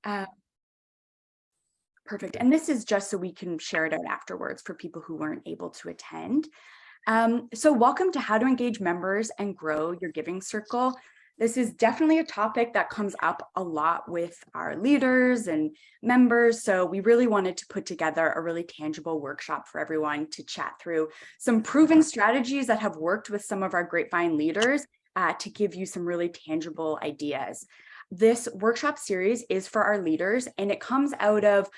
Uh, Perfect. And this is just so we can share it out afterwards for people who weren't able to attend. So welcome to How to Engage Members and Grow Your Giving Circle. This is definitely a topic that comes up a lot with our leaders and members. So we really wanted to put together a really tangible workshop for everyone to chat through some proven strategies that have worked with some of our Grapevine leaders to give you some really tangible ideas. This workshop series is for our leaders, and it comes out of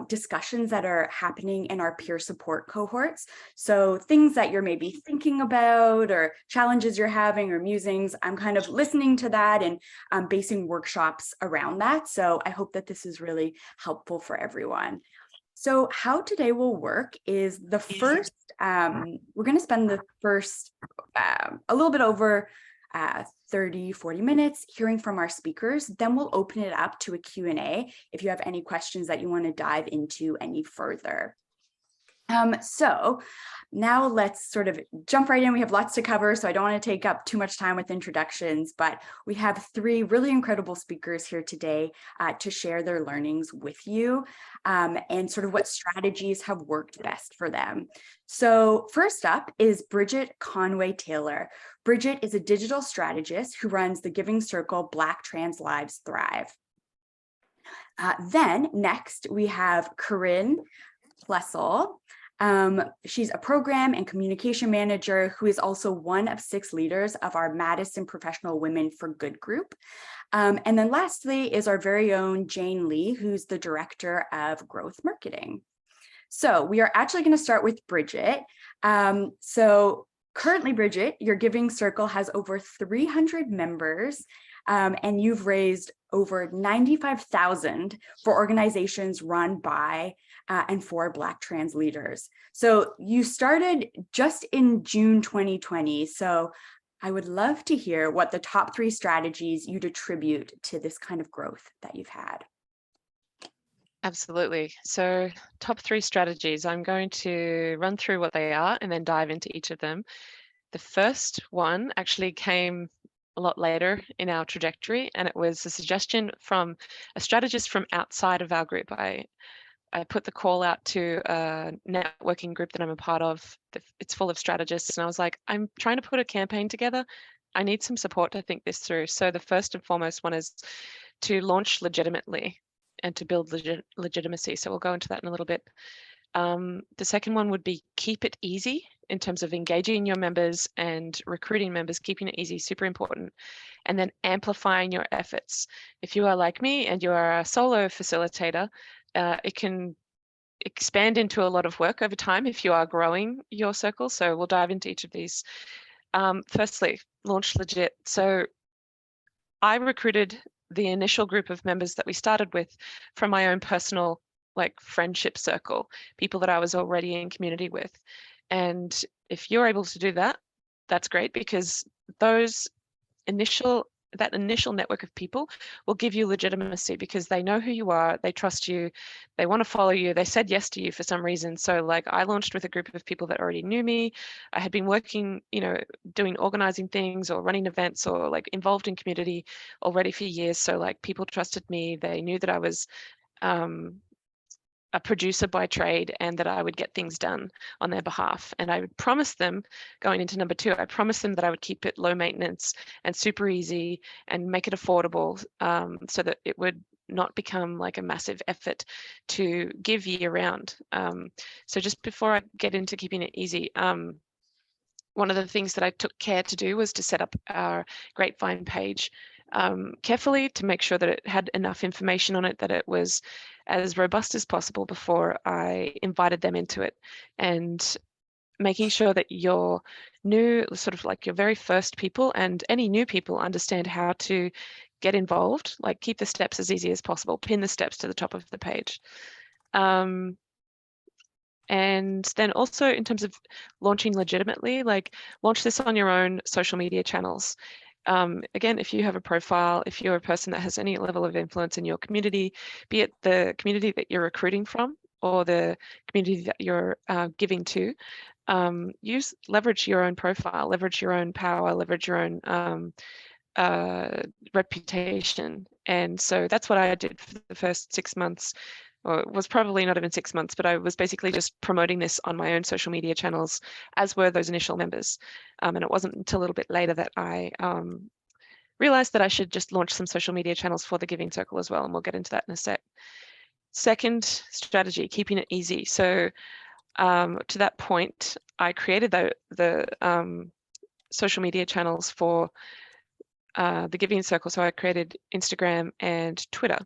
discussions that are happening in our peer support cohorts. So things that you're maybe thinking about or challenges you're having or musings, I'm kind of listening to that and basing workshops around that. So I hope that this is really helpful for everyone. So how today will work is the first, we're going to spend the first a little bit over 30, 40 minutes hearing from our speakers. Then we'll open it up to a Q&A if you have any questions that you want to dive into any further. So now let's sort of jump right in. We have lots to cover, so I don't want to take up too much time with introductions, but we have three really incredible speakers here today to share their learnings with you and sort of what strategies have worked best for them. So first up is Bridget Conway Taylor. Bridget is a digital strategist who runs the Giving Circle Black Trans Lives Thrive. Then next we have Corinne Plessel. She's a program and communication manager who is also one of 6 leaders of our Madison Professional Women for Good group. And then lastly is our very own Jane Lee, who's the director of growth marketing. So we are actually going to start with Bridget. So currently, Bridget, your Giving Circle has over 300 members, and you've raised over $95,000 for organizations run by and for Black trans leaders. So you started just in June 2020. So I would love to hear what the top 3 strategies you'd attribute to this kind of growth that you've had. Absolutely. So top 3 strategies, I'm going to run through what they are and then dive into each of them. The first one actually came a lot later in our trajectory, and it was a suggestion from a strategist from outside of our group. I put the call out to a networking group that I'm a part of. It's full of strategists, and I was like, I'm trying to put a campaign together. I need some support to think this through. So the first and foremost one is to launch legitimately and to build legitimacy. So we'll go into that in a little bit. The second one would be keep it easy in terms of engaging your members and recruiting members, keeping it easy, super important. And then amplifying your efforts. If you are like me and you are a solo facilitator, it can expand into a lot of work over time if you are growing your circle. So we'll dive into each of these. Firstly, launch legit. So I recruited the initial group of members that we started with from my own personal friendship circle, people that I was already in community with. And if you're able to do that, that's great, because that initial network of people will give you legitimacy because they know who you are, they trust you, they want to follow you, they said yes to you for some reason. So I launched with a group of people that already knew me. I had been working, doing organizing things or running events or involved in community already for years. So people trusted me. They knew that I was a producer by trade and that I would get things done on their behalf. And I would promise them, going into number 2, I promised them that I would keep it low maintenance and super easy and make it affordable, so that it would not become a massive effort to give year round. So just before I get into keeping it easy, one of the things that I took care to do was to set up our Grapevine page carefully to make sure that it had enough information on it, that it was as robust as possible before I invited them into it. And making sure that your new, your very first people and any new people understand how to get involved, keep the steps as easy as possible, pin the steps to the top of the page. And then also in terms of launching legitimately, launch this on your own social media channels. Again, if you have a profile, if you're a person that has any level of influence in your community, be it the community that you're recruiting from or the community that you're giving to, leverage your own profile, leverage your own power, leverage your own reputation. And so that's what I did for the first 6 months, or it was probably not even 6 months, but I was basically just promoting this on my own social media channels, as were those initial members. And it wasn't until a little bit later that I realized that I should just launch some social media channels for the Giving Circle as well, and we'll get into that in a sec. Second strategy, keeping it easy. So to that point, I created the social media channels for the Giving Circle. So I created Instagram and Twitter.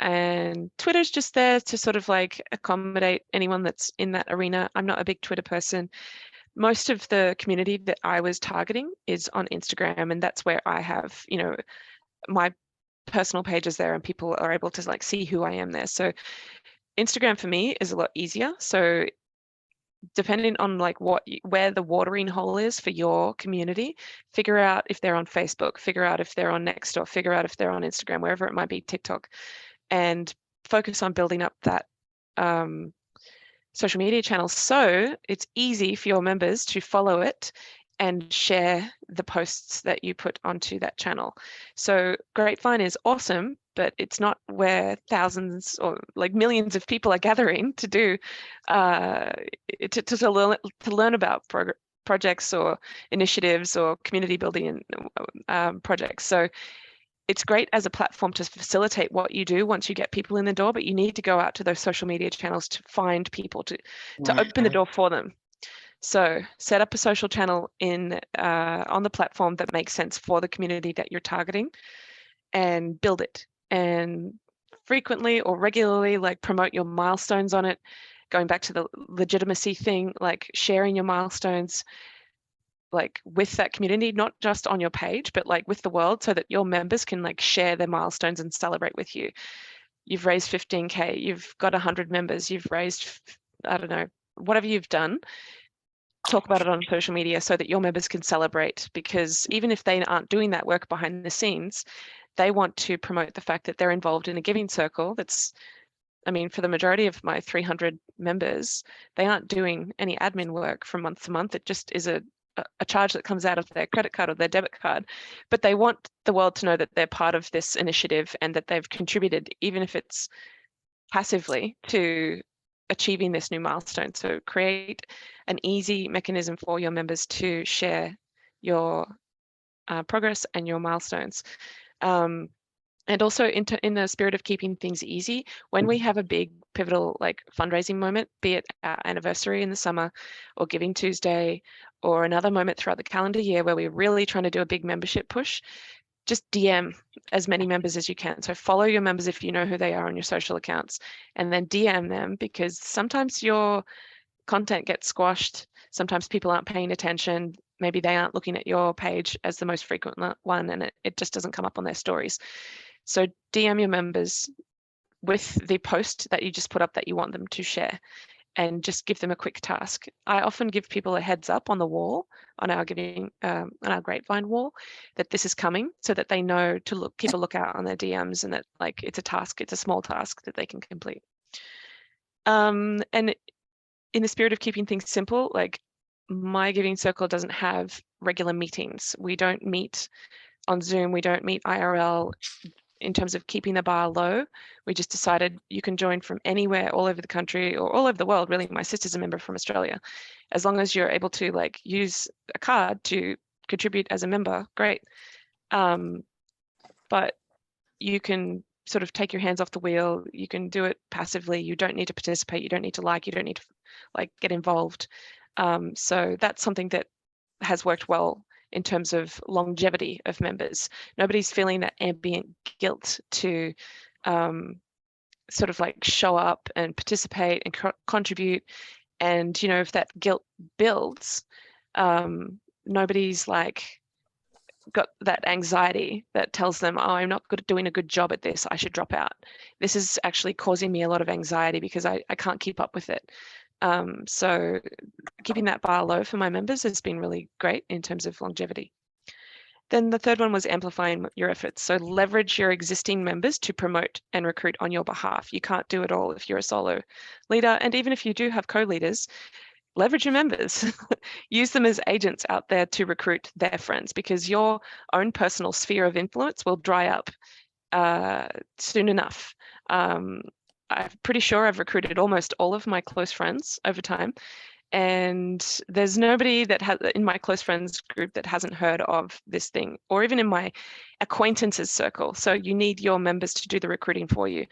And Twitter's just there to sort of like accommodate anyone that's in that arena. I'm not a big Twitter person. Most of the community that I was targeting is on Instagram, and that's where I have, you know, my personal pages there, and people are able to like see who I am there. So Instagram for me is a lot easier. So depending on like where the watering hole is for your community, figure out if they're on Facebook, figure out if they're on Nextdoor, figure out if they're on Instagram, wherever it might be, TikTok, and focus on building up that social media channel so it's easy for your members to follow it and share the posts that you put onto that channel. So Grapevine is awesome, but it's not where thousands or like millions of people are gathering to do to learn about projects or initiatives or community building projects. So it's great as a platform to facilitate what you do once you get people in the door, but you need to go out to those social media channels to find people to open the door for them. So set up a social channel on the platform that makes sense for the community that you're targeting, and build it. And frequently or regularly, like, promote your milestones on it. Going back to the legitimacy thing, like sharing your milestones, like with that community, not just on your page, but like with the world, so that your members can like share their milestones and celebrate with you. You've raised 15K, you've got 100 members, you've raised, I don't know, whatever you've done, talk about it on social media so that your members can celebrate, because even if they aren't doing that work behind the scenes, they want to promote the fact that they're involved in a giving circle that's, I mean, for the majority of my 300 members, they aren't doing any admin work from month to month. It just is a charge that comes out of their credit card or their debit card, but they want the world to know that they're part of this initiative and that they've contributed, even if it's passively, to achieving this new milestone. So create an easy mechanism for your members to share your progress and your milestones. And also in the spirit of keeping things easy, when we have a big pivotal like fundraising moment, be it our anniversary in the summer or Giving Tuesday or another moment throughout the calendar year where we're really trying to do a big membership push, just DM as many members as you can. So follow your members if you know who they are on your social accounts, and then DM them, because sometimes your content gets squashed. Sometimes people aren't paying attention. Maybe they aren't looking at your page as the most frequent one, and it just doesn't come up on their stories. So DM your members with the post that you just put up that you want them to share, and just give them a quick task. I often give people a heads up on the wall, on our Grapevine wall, that this is coming, so that they know to keep a lookout on their DMs, and that like it's a task, it's a small task that they can complete. And in the spirit of keeping things simple, like, my Giving Circle doesn't have regular meetings. We don't meet on Zoom, we don't meet IRL. In terms of keeping the bar low, we just decided you can join from anywhere, all over the country or all over the world. Really, my sister's a member from Australia. As long as you're able to like use a card to contribute as a member, great. But you can sort of take your hands off the wheel. You can do it passively. You don't need to participate. You don't need to like. You don't need to like get involved. So that's something that has worked well in terms of longevity of members. Nobody's feeling that ambient guilt to sort of like show up and participate and contribute. And, you know, if that guilt builds, nobody's like got that anxiety that tells them, oh, I'm not doing a good job at this, I should drop out. This is actually causing me a lot of anxiety because I can't keep up with it. So keeping that bar low for my members has been really great in terms of longevity. Then the third one was amplifying your efforts. So leverage your existing members to promote and recruit on your behalf. You can't do it all if you're a solo leader. And even if you do have co-leaders, leverage your members. Use them as agents out there to recruit their friends, because your own personal sphere of influence will dry up soon enough. I'm pretty sure I've recruited almost all of my close friends over time, and there's nobody that has in my close friends group that hasn't heard of this thing, or even in my acquaintances circle. So you need your members to do the recruiting for you,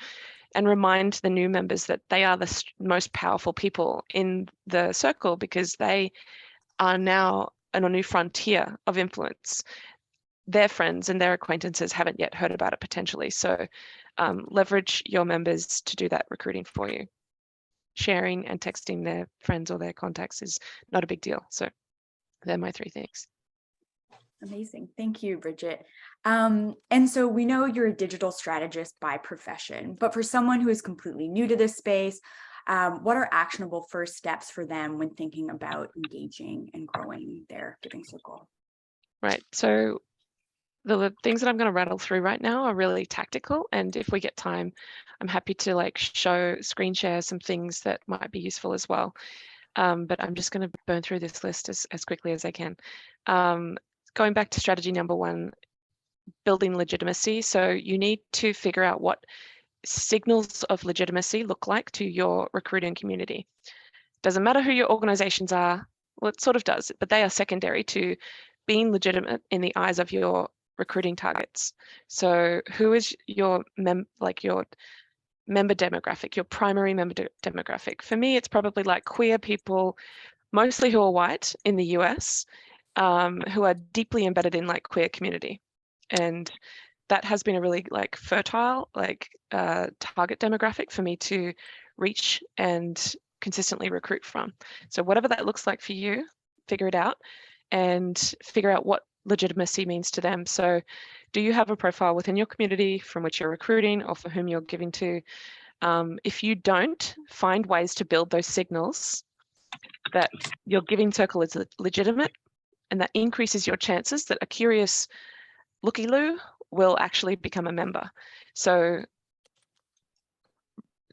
and remind the new members that they are the most powerful people in the circle, because they are now on a new frontier of influence. Their friends and their acquaintances haven't yet heard about it potentially. So leverage your members to do that recruiting for you. Sharing and texting their friends or their contacts is not a big deal. So they're my 3 things. Amazing. Thank you, Bridget. And so we know you're a digital strategist by profession, but for someone who is completely new to this space, what are actionable first steps for them when thinking about engaging and growing their giving circle? Right. So the things that I'm going to rattle through right now are really tactical. And if we get time, I'm happy to like screen share some things that might be useful as well. But I'm just going to burn through this list as quickly as I can. Going back to strategy number 1, building legitimacy. So you need to figure out what signals of legitimacy look like to your recruiting community. Doesn't matter who your organizations are. Well, it sort of does, but they are secondary to being legitimate in the eyes of your recruiting targets. So who is your member demographic, your primary member demographic? For me, it's probably like queer people, mostly who are white in the US, who are deeply embedded in like queer community. And that has been a really like fertile target demographic for me to reach and consistently recruit from. So whatever that looks like for you, figure it out and figure out what legitimacy means to them. So do you have a profile within your community from which you're recruiting or for whom you're giving to? If you don't, find ways to build those signals that your giving circle is legitimate, and that increases your chances that a curious looky-loo will actually become a member. So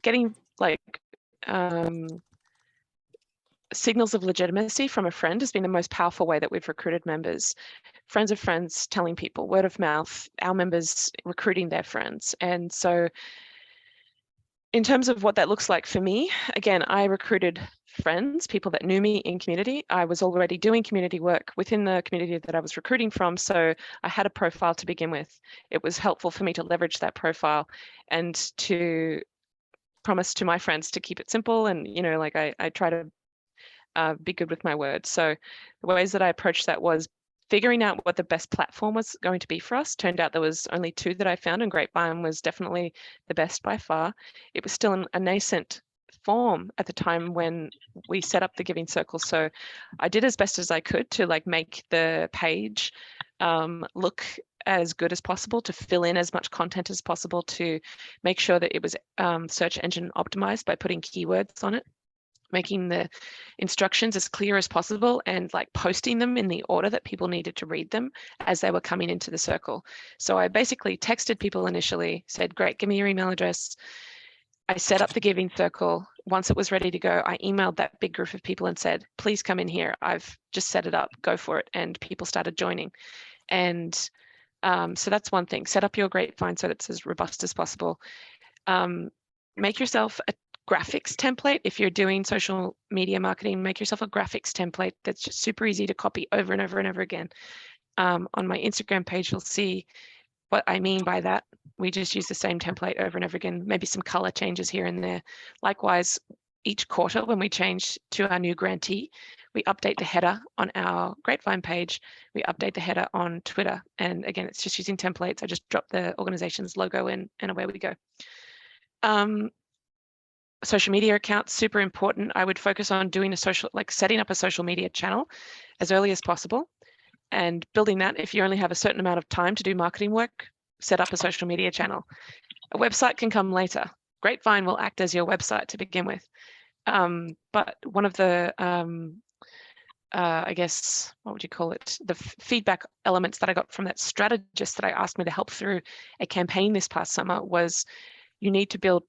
getting like signals of legitimacy from a friend has been the most powerful way that we've recruited members. Friends of friends telling people, word of mouth, our members recruiting their friends. And so in terms of what that looks like for me, again, I recruited friends, people that knew me in community. I was already doing community work within the community that I was recruiting from, so I had a profile to begin with. It was helpful for me to leverage that profile and to promise to my friends to keep it simple. And, you know, like I try to be good with my words. So the ways that I approached that was figuring out what the best platform was going to be for us. Turned out there was only 2 that I found, and Grapevine was definitely the best by far. It was still a nascent form at the time when we set up the Giving Circle. So I did as best as I could to like make the page look as good as possible, to fill in as much content as possible, to make sure that it was search engine optimized by putting keywords on it, making the instructions as clear as possible, and like posting them in the order that people needed to read them as they were coming into the circle. So I basically texted people initially, said, great, give me your email address. I set up the Giving Circle. Once it was ready to go, I emailed that big group of people and said, please come in here. I've just set it up, go for it. And people started joining. And so that's one thing. Set up your Grapevine so that it's as robust as possible. Make yourself a graphics template. If you're doing social media marketing, make yourself a graphics template that's just super easy to copy over and over and over again. On my Instagram page, you'll see what I mean by that. We just use the same template over and over again, maybe some color changes here and there. Likewise, each quarter when we change to our new grantee, we update the header on our Grapevine page, we update the header on Twitter. And again, it's just using templates. I just drop the organization's logo in and away we go. Social media accounts, super important. I would focus on doing setting up a social media channel as early as possible and building that. If you only have a certain amount of time to do marketing work, set up a social media channel. A website can come later. Grapevine will act as your website to begin with. But one of the, I guess, what would you call it? The feedback elements that I got from that strategist that I asked me to help through a campaign this past summer was, you need to build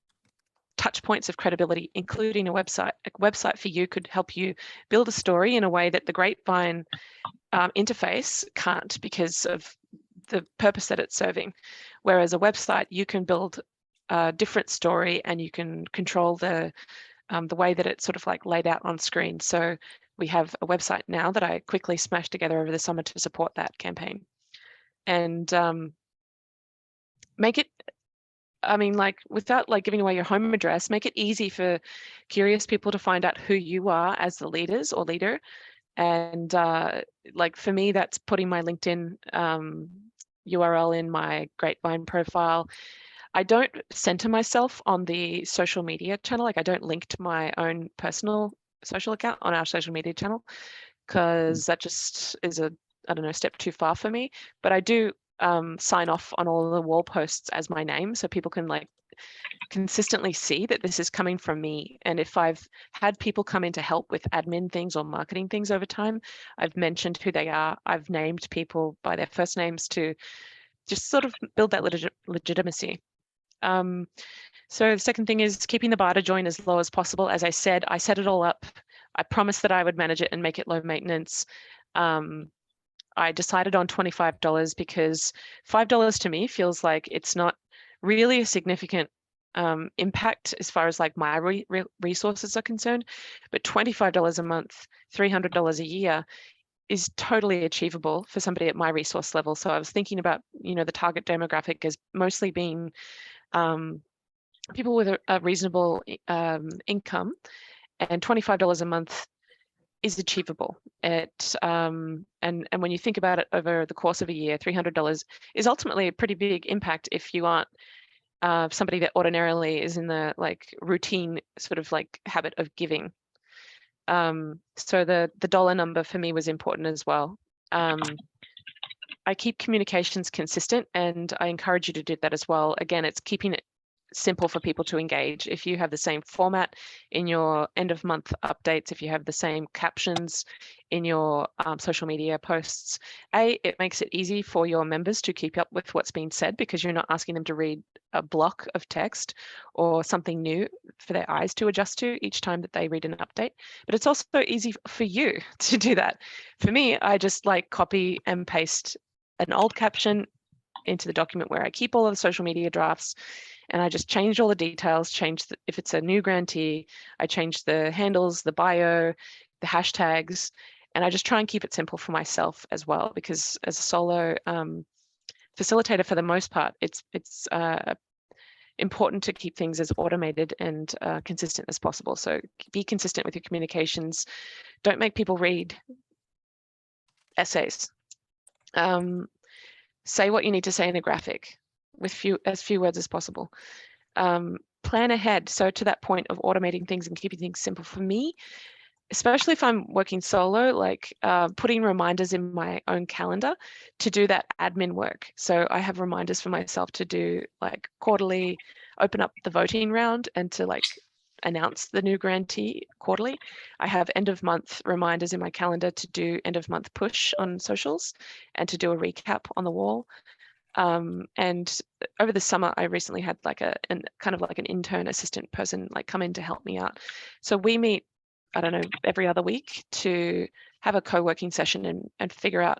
touch points of credibility, including a website. A website for you could help you build a story in a way that the Grapevine interface can't, because of the purpose that it's serving. Whereas a website, you can build a different story and you can control the way that it's sort of like laid out on screen. So we have a website now that I quickly smashed together over the summer to support that campaign. And make it, I mean, like, without like giving away your home address, make it easy for curious people to find out who you are as the leaders or leader. And like for me, that's putting my LinkedIn URL in my Grapevine profile. I don't center myself on the social media channel. Like, I don't link to my own personal social account on our social media channel, because that just is a, I don't know, step too far for me. But I do sign off on all of the wall posts as my name, so people can like consistently see that this is coming from me. And if I've had people come in to help with admin things or marketing things over time, I've mentioned who they are. I've named people by their first names to just sort of build that legitimacy. So the second thing is keeping the barter join as low as possible. As I said, I set it all up. I promised that I would manage it and make it low maintenance. I decided on $25 because $5 to me feels like it's not really a significant impact as far as like my resources are concerned, but $25 a month, $300 a year is totally achievable for somebody at my resource level. So I was thinking about, you know, the target demographic as mostly being people with a reasonable income, and $25 a month is achievable. It and when you think about it over the course of a year, $300 is ultimately a pretty big impact if you aren't somebody that ordinarily is in the like routine sort of like habit of giving. So the dollar number for me was important as well. I keep communications consistent, and I encourage you to do that as well. Again, it's keeping it simple for people to engage. If you have the same format in your end of month updates, if you have the same captions in your social media posts, it makes it easy for your members to keep up with what's being said, because you're not asking them to read a block of text or something new for their eyes to adjust to each time that they read an update. But it's also easy for you to do that. For me, I just like copy and paste an old caption into the document where I keep all of the social media drafts, and I just change all the details, if it's a new grantee, I change the handles, the bio, the hashtags, and I just try and keep it simple for myself as well, because as a solo facilitator, for the most part, it's important to keep things as automated and consistent as possible. So be consistent with your communications. Don't make people read essays. Say what you need to say in a graphic with as few words as possible. Plan ahead. So to that point of automating things and keeping things simple, for me, especially if I'm working solo, like putting reminders in my own calendar to do that admin work. So I have reminders for myself to do like quarterly, open up the voting round and to like announce the new grantee quarterly. I have end of month reminders in my calendar to do end of month push on socials and to do a recap on the wall. And over the summer, I recently had like kind of like an intern assistant person like come in to help me out. So we meet, I don't know, every other week to have a co-working session and figure out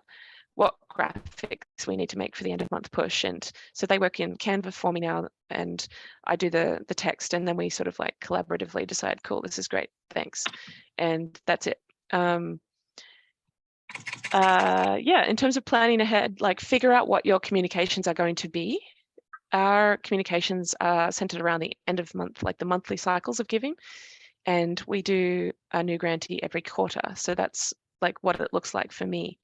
what graphics we need to make for the end of month push. And so they work in Canva for me now, and I do the text, and then we sort of like collaboratively decide, cool, this is great, thanks. And that's it. Yeah, in terms of planning ahead, like figure out what your communications are going to be. Our communications are centered around the end of month, like the monthly cycles of giving. And we do a new grantee every quarter. So that's like what it looks like for me.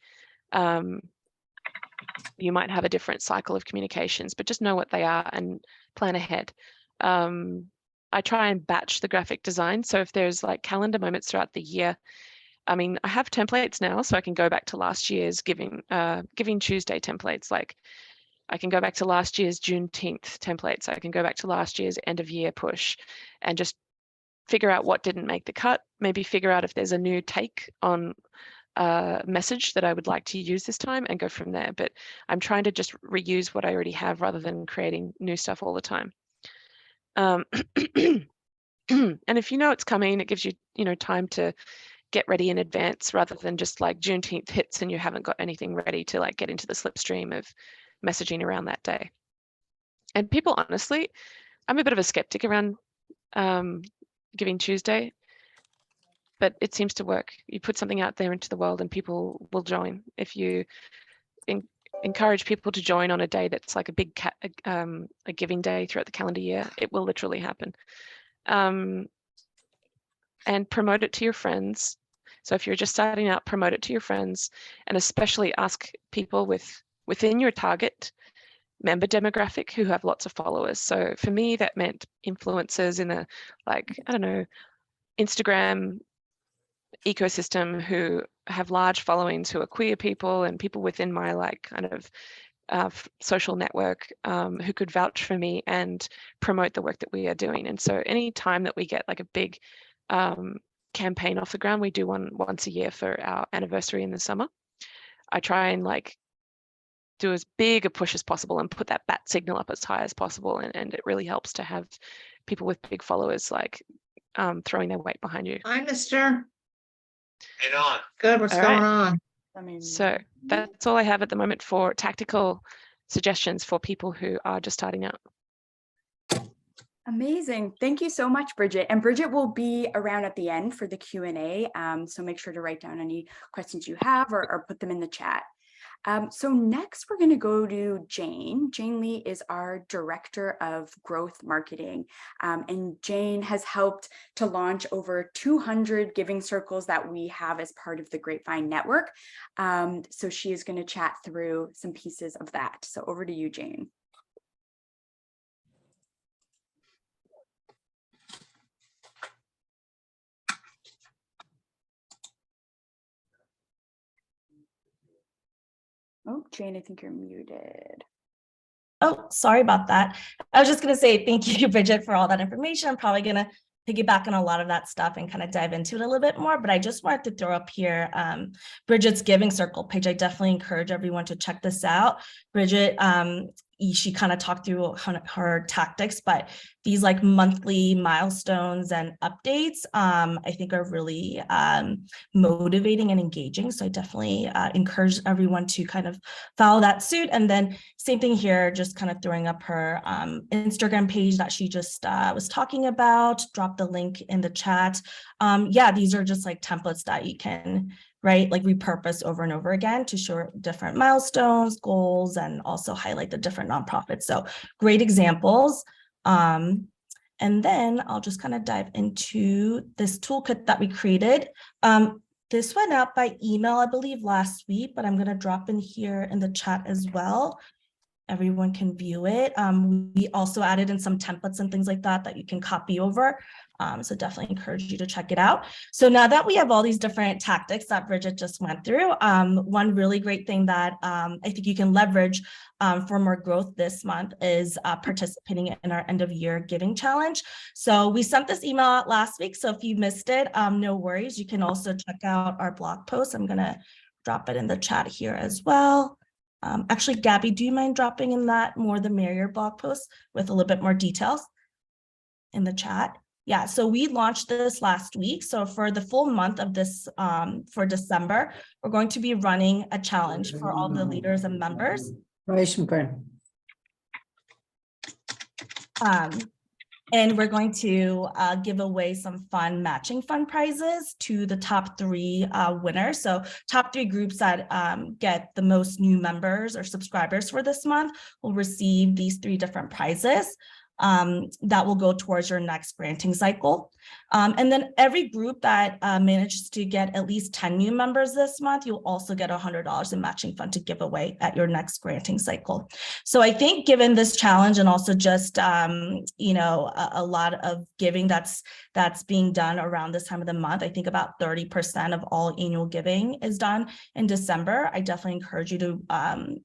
You might have a different cycle of communications, but just know what they are and plan ahead. I try and batch the graphic design. So if there's like calendar moments throughout the year, I mean, I have templates now, so I can go back to last year's Giving Tuesday templates. Like I can go back to last year's Juneteenth templates. I can go back to last year's end of year push and just figure out what didn't make the cut, maybe figure out if there's a new take on a message that I would like to use this time and go from there. But I'm trying to just reuse what I already have rather than creating new stuff all the time. And if you know it's coming, it gives you, time to get ready in advance rather than just like Juneteenth hits and you haven't got anything ready to like get into the slipstream of messaging around that day. And people, honestly, I'm a bit of a skeptic around Giving Tuesday, but it seems to work. You put something out there into the world and people will join. If you encourage people to join on a day that's like a big a giving day throughout the calendar year, it will literally happen. And promote it to your friends. So if you're just starting out, promote it to your friends, and especially ask people within your target member demographic who have lots of followers. So for me, that meant influencers in a, like, I don't know, Instagram ecosystem who have large followings, who are queer people and people within my like kind of social network who could vouch for me and promote the work that we are doing. And so any time that we get like a big campaign off the ground, we do one once a year for our anniversary in the summer. I try and like do as big a push as possible and put that bat signal up as high as possible. And it really helps to have people with big followers like throwing their weight behind you. Hi, mister. Right on. Good, what's All going right. on? So that's all I have at the moment for tactical suggestions for people who are just starting out. Amazing. Thank you so much, Bridget. And Bridget will be around at the end for the Q&A. So make sure to write down any questions you have or put them in the chat. So next we're going to go to Jane. Jane Lee is our Director of Growth Marketing. And Jane has helped to launch over 200 giving circles that we have as part of the Grapevine Network. So she is going to chat through some pieces of that. So over to you, Jane. Oh, Jane, I think you're muted. Oh, sorry about that. I was just going to say thank you, Bridget, for all that information. I'm probably going to piggyback on a lot of that stuff and kind of dive into it a little bit more, but I just wanted to throw up here Bridget's Giving Circle page. I definitely encourage everyone to check this out. Bridget, she kind of talked through her tactics, but these like monthly milestones and updates, I think are really motivating and engaging. So I definitely encourage everyone to kind of follow that suit. And then same thing here, just kind of throwing up her Instagram page that she just was talking about, drop the link in the chat. Yeah, these are just like templates that you can like repurpose over and over again to show different milestones, goals, and also highlight the different nonprofits. So great examples. And then I'll just kind of dive into this toolkit that we created. This went out by email, I believe, last week, but I'm going to drop in here in the chat as well. Everyone can view it. We also added in some templates and things like that you can copy over. So definitely encourage you to check it out. So now that we have all these different tactics that Bridget just went through, one really great thing that I think you can leverage for more growth this month is participating in our end of year giving challenge. So we sent this email out last week. So if you missed it, no worries. You can also check out our blog post. I'm going to drop it in the chat here as well. Actually, Gabby, do you mind dropping in that More the Merrier blog post with a little bit more details in the chat? Yeah, so we launched this last week. So for the full month of this, for December, we're going to be running a challenge for all the leaders and members. And we're going to give away some fun matching fund prizes to the top 3 winners. So top 3 groups that get the most new members or subscribers for this month will receive these 3 different prizes that will go towards your next granting cycle. And then every group that manages to get at least 10 new members this month, you'll also get $100 in matching fund to give away at your next granting cycle. So I think given this challenge and also just, you know, a lot of giving that's being done around this time of the month, I think about 30% of all annual giving is done in December. I definitely encourage you to,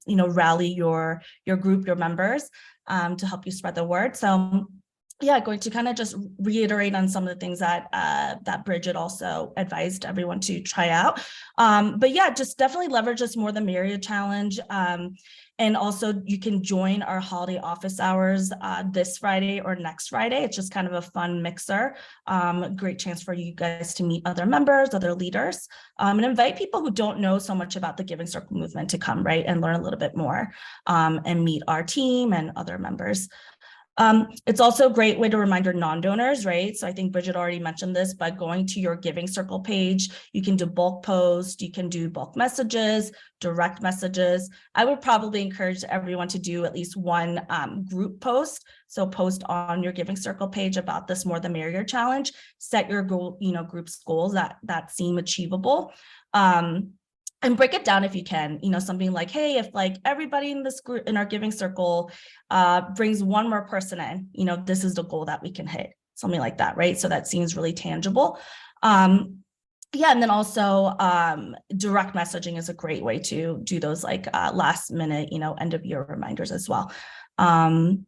you know, rally your group, your members, to help you spread the word. So yeah, going to kind of just reiterate on some of the things that that Bridget also advised everyone to try out. But yeah, just definitely leverage this More the Merrier challenge. And also you can join our holiday office hours this Friday or next Friday. It's just kind of a fun mixer. Great chance for you guys to meet other members, other leaders, and invite people who don't know so much about the Giving Circle movement to come, right, and learn a little bit more and meet our team and other members. It's also a great way to remind your non-donors, right? So I think Bridget already mentioned this, by going to your Giving Circle page, you can do bulk posts, you can do bulk messages, direct messages. I would probably encourage everyone to do at least one group post. So post on your Giving Circle page about this More the Merrier challenge, set your goal, group's goals that seem achievable. And break it down if you can, something like, hey, if like everybody in this group, in our Giving Circle brings one more person in, this is the goal that we can hit, something like that, right? So that seems really tangible. Yeah, and then also direct messaging is a great way to do those like last minute, end of year reminders as well. And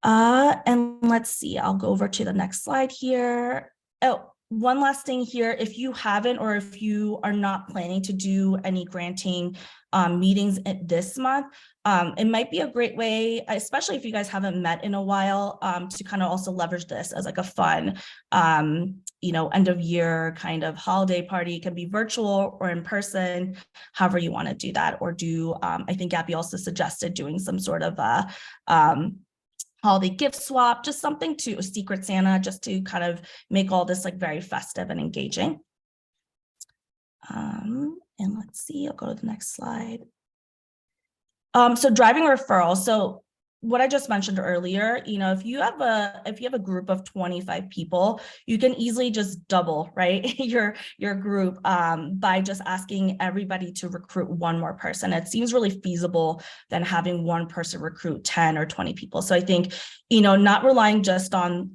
let's see, I'll go over to the next slide here. Oh, one last thing here, if you haven't, or if you are not planning to do any granting meetings this month, it might be a great way, especially if you guys haven't met in a while, to kind of also leverage this as like a fun, end of year kind of holiday party. It can be virtual or in person, however you want to do that, or do, I think Gabby also suggested doing some sort of holiday gift swap, just something to a Secret Santa, just to kind of make all this like very festive and engaging. And let's see, I'll go to the next slide. So driving referrals. So what I just mentioned earlier, if you have a group of 25 people, you can easily just double, right, your group by just asking everybody to recruit one more person. It seems really feasible than having one person recruit 10 or 20 people. So I think, not relying just on,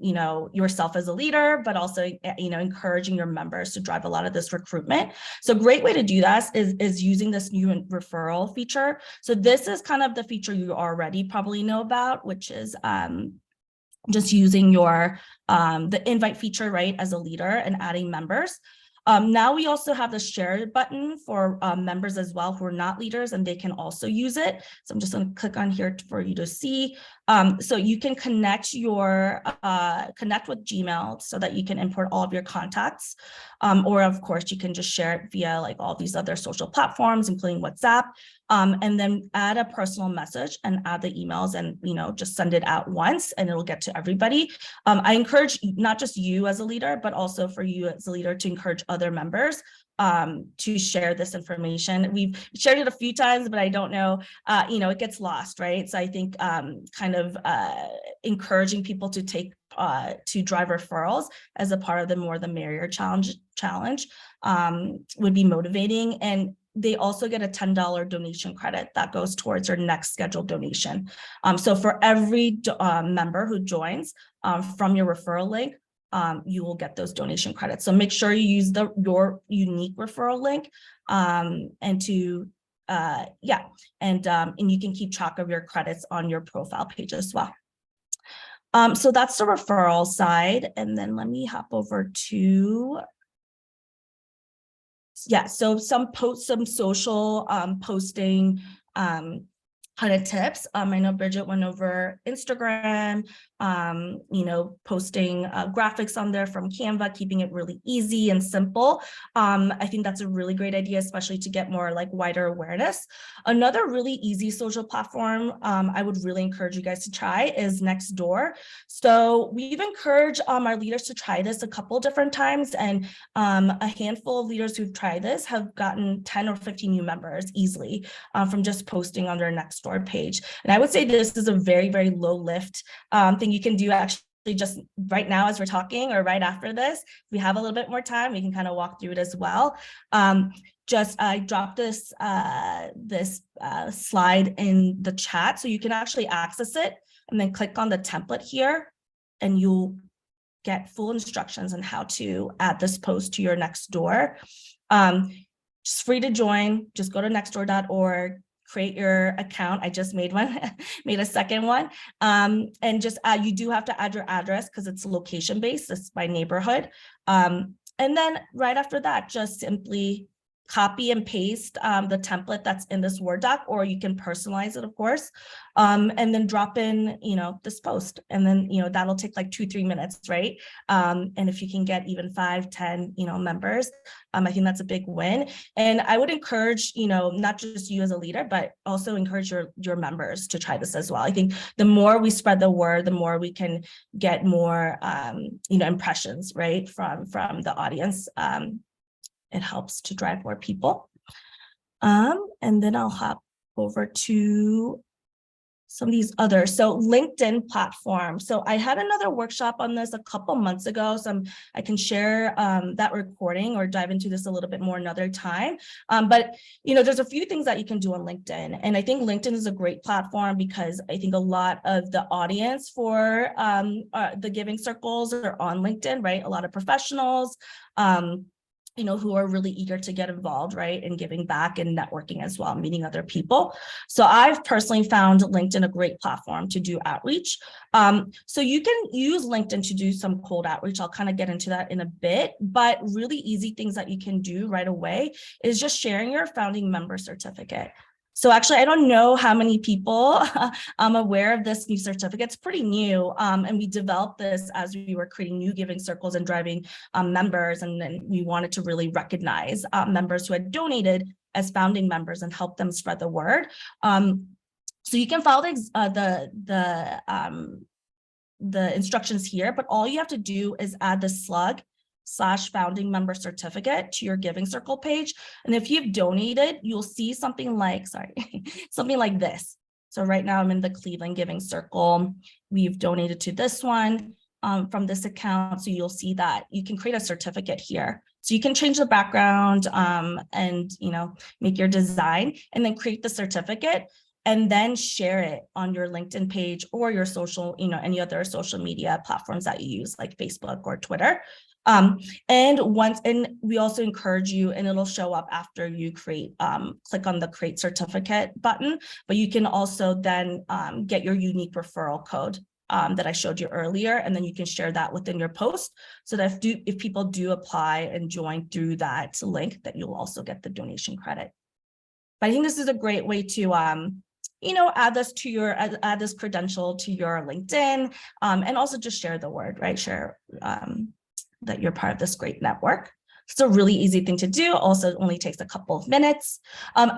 yourself as a leader, but also, encouraging your members to drive a lot of this recruitment. So a great way to do that is using this new referral feature. So this is kind of the feature you already probably know about, which is just using your the invite feature, right, as a leader and adding members. Now we also have the share button for members as well who are not leaders, and they can also use it. So I'm just going to click on here for you to see. So you can connect with Gmail so that you can import all of your contacts, or of course you can just share it via like all these other social platforms, including WhatsApp, and then add a personal message and add the emails, and just send it out once and it'll get to everybody. I encourage not just you as a leader, but also for you as a leader to encourage other members to share this information. We've shared it a few times, but I don't know, it gets lost, right? So I think kind of encouraging people to take to drive referrals as a part of the More the Merrier challenge would be motivating. And they also get a $10 donation credit that goes towards your next scheduled donation. So for every member who joins from your referral link, you will get those donation credits. So make sure you use your unique referral link and you can keep track of your credits on your profile page as well. So that's the referral side. And then let me hop over to, so some social posting kind of tips. I know Bridget went over Instagram, posting graphics on there from Canva, keeping it really easy and simple. I think that's a really great idea, especially to get more like wider awareness. Another really easy social platform I would really encourage you guys to try is Nextdoor. So we've encouraged our leaders to try this a couple different times, and a handful of leaders who've tried this have gotten 10 or 15 new members easily from just posting on their Nextdoor page. And I would say this is a very, very low lift thing you can do actually just right now as we're talking, or right after this. If we have a little bit more time, we can kind of walk through it as well. I dropped this slide in the chat so you can actually access it, and then click on the template here and you'll get full instructions on how to add this post to your Nextdoor. It's free to join. Just go to nextdoor.org, create your account. I just made one, made a second one. And just you do have to add your address because it's location based, it's by neighborhood. And then right after that, just simply copy and paste the template that's in this Word doc, or you can personalize it, of course, and then drop in, this post, and then, that'll take like 2-3 minutes, right? And if you can get even 5-10, members, I think that's a big win. And I would encourage, not just you as a leader, but also encourage your members to try this as well. I think the more we spread the word, the more we can get more, impressions, right, from the audience. It helps to drive more people. And then I'll hop over to some of these others. So LinkedIn platform. So I had another workshop on this a couple months ago. So I can share that recording or dive into this a little bit more another time. But, there's a few things that you can do on LinkedIn. And I think LinkedIn is a great platform because I think a lot of the audience for the giving circles are on LinkedIn, right? A lot of professionals, who are really eager to get involved, right, and giving back and networking as well, meeting other people. So I've personally found LinkedIn a great platform to do outreach. So you can use LinkedIn to do some cold outreach. I'll kind of get into that in a bit, but really easy things that you can do right away is just sharing your founding member certificate. So actually, I don't know how many people I'm aware of this new certificate. It's pretty new. And we developed this as we were creating new giving circles and driving members. And then we wanted to really recognize members who had donated as founding members and help them spread the word. So you can follow the instructions here, but all you have to do is add the SLUG/founding member certificate to your giving circle page. And if you've donated, you'll see something like, something like this. So right now I'm in the Cleveland Giving Circle. We've donated to this one from this account. So you'll see that you can create a certificate here. So you can change the background and, make your design and then create the certificate and then share it on your LinkedIn page or your social, any other social media platforms that you use like Facebook or Twitter. And we also encourage you, and it'll show up after you create, click on the create certificate button, but you can also then get your unique referral code that I showed you earlier, and then you can share that within your post so that if people do apply and join through that link, that you'll also get the donation credit. But I think this is a great way to add this credential to your LinkedIn, and also just share the word, right? Share that you're part of this great network. It's a really easy thing to do. Also, it only takes a couple of minutes.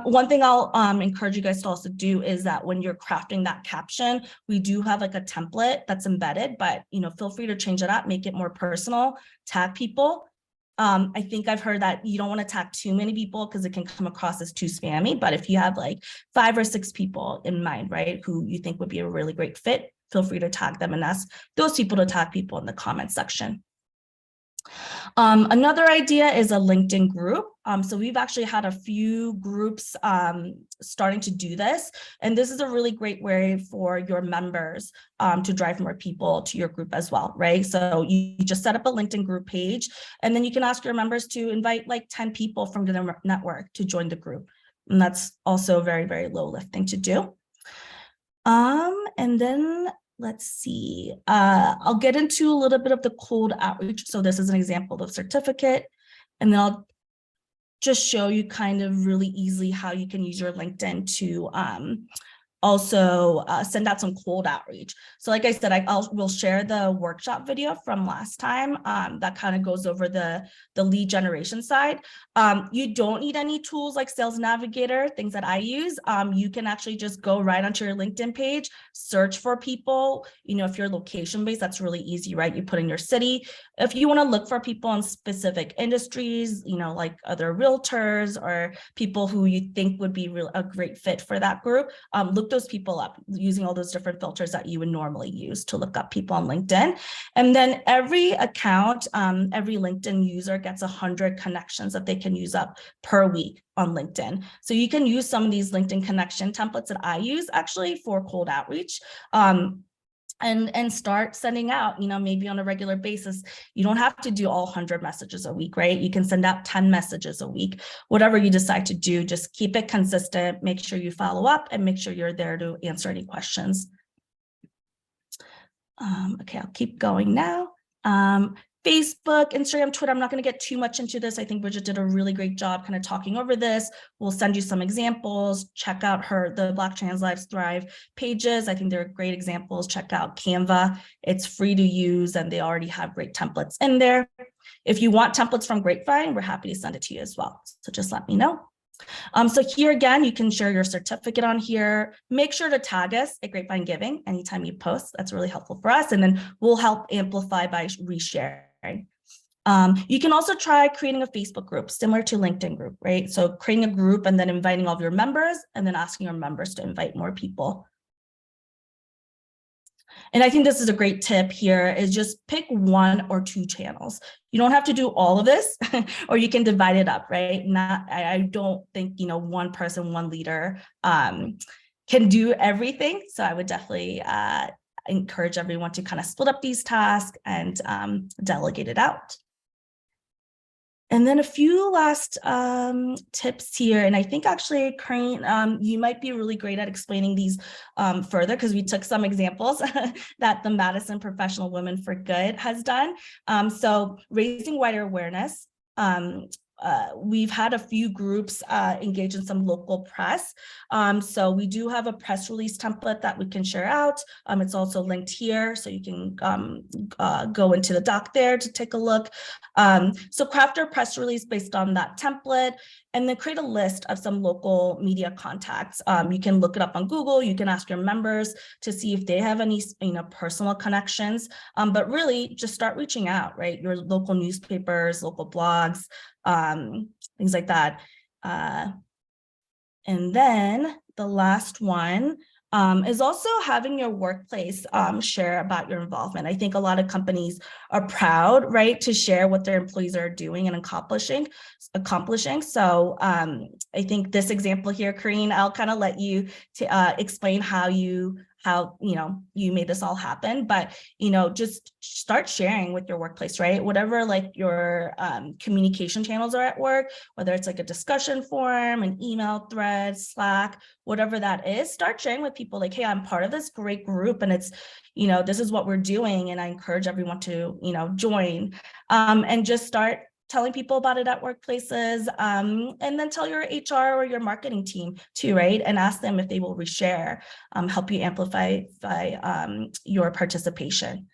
One thing I'll encourage you guys to also do is that when you're crafting that caption, we do have like a template that's embedded, but feel free to change it up, make it more personal, tag people. I think I've heard that you don't want to tag too many people because it can come across as too spammy. But if you have like 5 or 6 people in mind, right, who you think would be a really great fit, feel free to tag them and ask those people to tag people in the comment section. Another idea is a LinkedIn group. So we've actually had a few groups starting to do this. And this is a really great way for your members to drive more people to your group as well, right? So you just set up a LinkedIn group page, and then you can ask your members to invite like 10 people from the network to join the group. And that's also a very, very low lifting to do. And then let's see, I'll get into a little bit of the cold outreach. So this is an example of certificate, and then I'll just show you kind of really easily how you can use your LinkedIn to also send out some cold outreach. So like I said, we'll share the workshop video from last time that kind of goes over the lead generation side. You don't need any tools like Sales Navigator, things that I use. You can actually just go right onto your LinkedIn page, search for people. If you're location based, that's really easy, right? You put in your city. If you want to look for people in specific industries, like other realtors or people who you think would be a great fit for that group, look those people up using all those different filters that you would normally use to look up people on LinkedIn. And then every account, every LinkedIn user gets 100 connections that they can use up per week on LinkedIn. So you can use some of these LinkedIn connection templates that I use actually for cold outreach. and start sending out, maybe on a regular basis. You don't have to do all 100 messages a week, right? You can send out 10 messages a week, whatever you decide to do. Just keep it consistent, make sure you follow up, and make sure you're there to answer any questions. Okay, I'll keep going now. Facebook, Instagram, Twitter, I'm not going to get too much into this. I think Bridget did a really great job kind of talking over this. We'll send you some examples. Check out the Black Trans Lives Thrive pages. I think they're great examples. Check out Canva. It's free to use, and they already have great templates in there. If you want templates from Grapevine, we're happy to send it to you as well. So just let me know. So here again, you can share your certificate on here. Make sure to tag us at Grapevine Giving anytime you post. That's really helpful for us. And then we'll help amplify by resharing. You can also try creating a Facebook group similar to LinkedIn group, right? So creating a group and then inviting all of your members and then asking your members to invite more people. And I think this is a great tip here is just pick 1 or 2 channels. You don't have to do all of this or you can divide it up, right? I don't think, one person, one leader can do everything. So I would definitely encourage everyone to kind of split up these tasks and delegate it out. And then a few last tips here. And I think actually, Corinne, you might be really great at explaining these further because we took some examples that the Madison Professional Women for Good has done. So raising wider awareness. We've had a few groups engage in some local press. So we do have a press release template that we can share out. It's also linked here, so you can go into the doc there to take a look. So craft a press release based on that template, and then create a list of some local media contacts. You can look it up on Google. You can ask your members to see if they have any personal connections, but really just start reaching out, right? Your local newspapers, local blogs, things like that. And then the last one is also having your workplace share about your involvement. I think a lot of companies are proud, right, to share what their employees are doing and accomplishing. So I think this example here, Corinne, I'll kind of let you to explain how you made this all happen, but just start sharing with your workplace, right? Whatever like your communication channels are at work, whether it's like a discussion forum, an email thread, Slack, whatever that is, start sharing with people like, hey, I'm part of this great group and it's, this is what we're doing. And I encourage everyone to, join and just start telling people about it at workplaces, and then tell your HR or your marketing team too, right? And ask them if they will reshare, help you amplify your participation.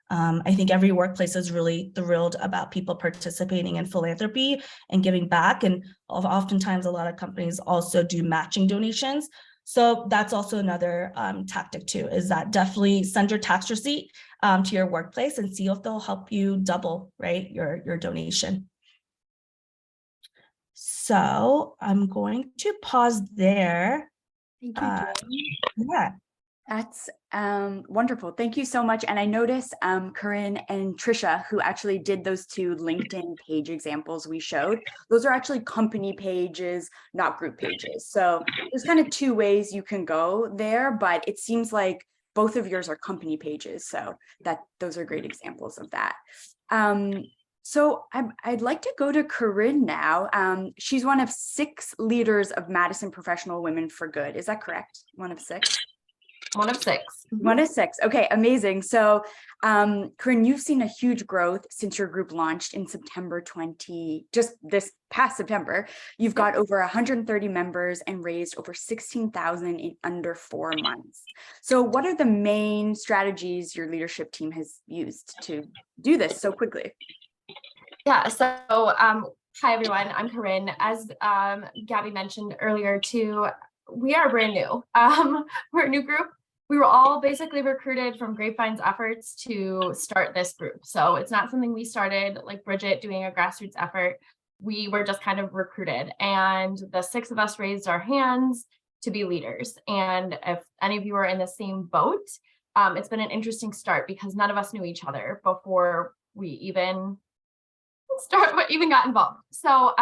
I think every workplace is really thrilled about people participating in philanthropy and giving back. And oftentimes a lot of companies also do matching donations. So that's also another tactic too, is that definitely send your tax receipt to your workplace and see if they'll help you double, right, your donation. So I'm going to pause there. Thank you, Jane. Yeah. That's wonderful. Thank you so much. And I noticed Corinne and Trisha, who actually did those 2 LinkedIn page examples we showed, those are actually company pages, not group pages. So there's kind of 2 ways you can go there, but it seems like both of yours are company pages. So those are great examples of that. So I'd like to go to Corinne now. She's one of 6 leaders of Madison Professional Women for Good. Is that correct? One of 6? One of 6. One of 6. Okay, amazing. So Corinne, you've seen a huge growth since your group launched in September 20, just this past September. You've got over 130 members and raised over 16,000 in under 4 months. So what are the main strategies your leadership team has used to do this so quickly? Yeah, so hi everyone, I'm Corinne. As Gabby mentioned earlier too, we are brand new. We're a new group. We were all basically recruited from Grapevine's efforts to start this group. So it's not something we started like Bridget doing a grassroots effort. We were just kind of recruited, and the 6 of us raised our hands to be leaders. And if any of you are in the same boat, it's been an interesting start because none of us knew each other before we even got involved. So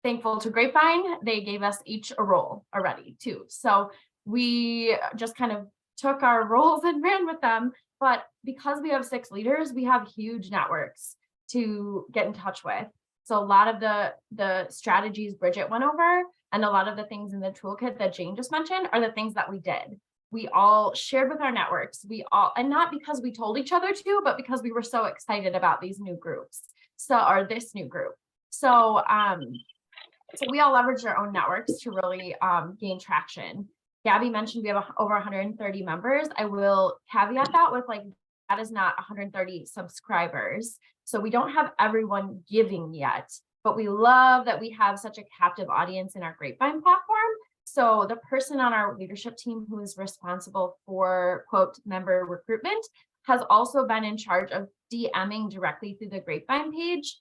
thankful to Grapevine, they gave us each a role already too. So we just kind of took our roles and ran with them. But because we have 6 leaders, we have huge networks to get in touch with. So a lot of the strategies Bridget went over and a lot of the things in the toolkit that Jane just mentioned are the things that we did. We all shared with our networks. And not because we told each other to, but because we were so excited about these new groups. Or this new group. So we all leveraged our own networks to really gain traction. Gabby mentioned we have over 130 members. I will caveat that with that is not 130 subscribers. So we don't have everyone giving yet, but we love that we have such a captive audience in our Grapevine platform. So the person on our leadership team who is responsible for quote member recruitment has also been in charge of DMing directly through the Grapevine page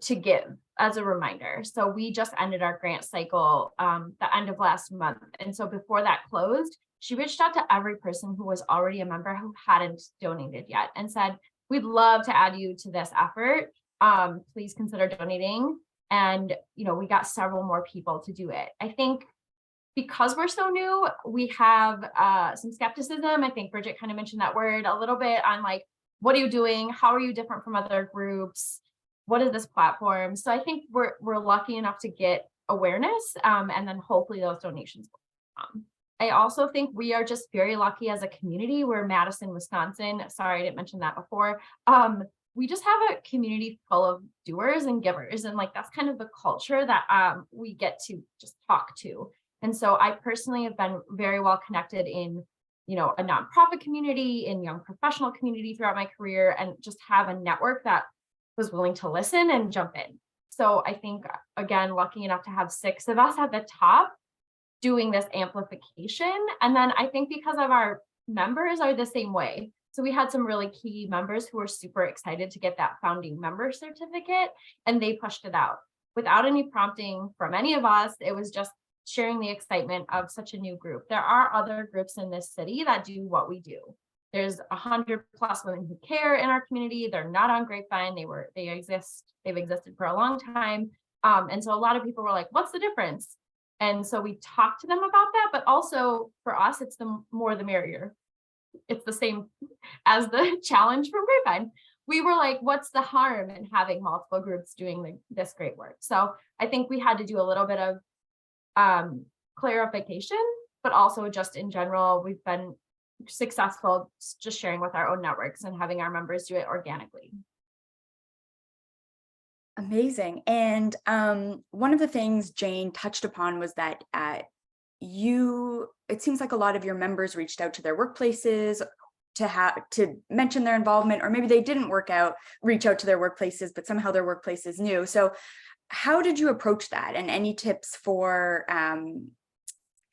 to give as a reminder. So we just ended our grant cycle the end of last month. And so before that closed, she reached out to every person who was already a member who hadn't donated yet and said, we'd love to add you to this effort. Please consider donating. And, we got several more people to do it. I think because we're so new, we have some skepticism. I think Bridget kind of mentioned that word a little bit on what are you doing? How are you different from other groups? What is this platform? So I think we're lucky enough to get awareness and then hopefully those donations will come. I also think we are just very lucky as a community. We're Madison, Wisconsin. Sorry, I didn't mention that before. We just have a community full of doers and givers. And that's kind of the culture that we get to just talk to. And so I personally have been very well connected in, a nonprofit community, in young professional community throughout my career, and just have a network that was willing to listen and jump in. So I think, again, lucky enough to have 6 of us at the top doing this amplification. And then I think because of our members are the same way. So we had some really key members who were super excited to get that founding member certificate, and they pushed it out without any prompting from any of us. It was just sharing the excitement of such a new group. There are other groups in this city that do what we do. There's 100+ women who care in our community. They're not on Grapevine. They've existed for a long time. And so a lot of people were like, what's the difference? And so we talked to them about that, but also for us, it's the more the merrier. It's the same as the challenge from Grapevine. We were like, what's the harm in having multiple groups doing this great work? So I think we had to do a little bit of clarification, but also just in general, we've been successful just sharing with our own networks and having our members do it organically. Amazing. And one of the things Jane touched upon was that it seems like a lot of your members reached out to their workplaces to mention their involvement, or maybe they didn't reach out to their workplaces, but somehow their workplaces knew. So how did you approach that? And any tips for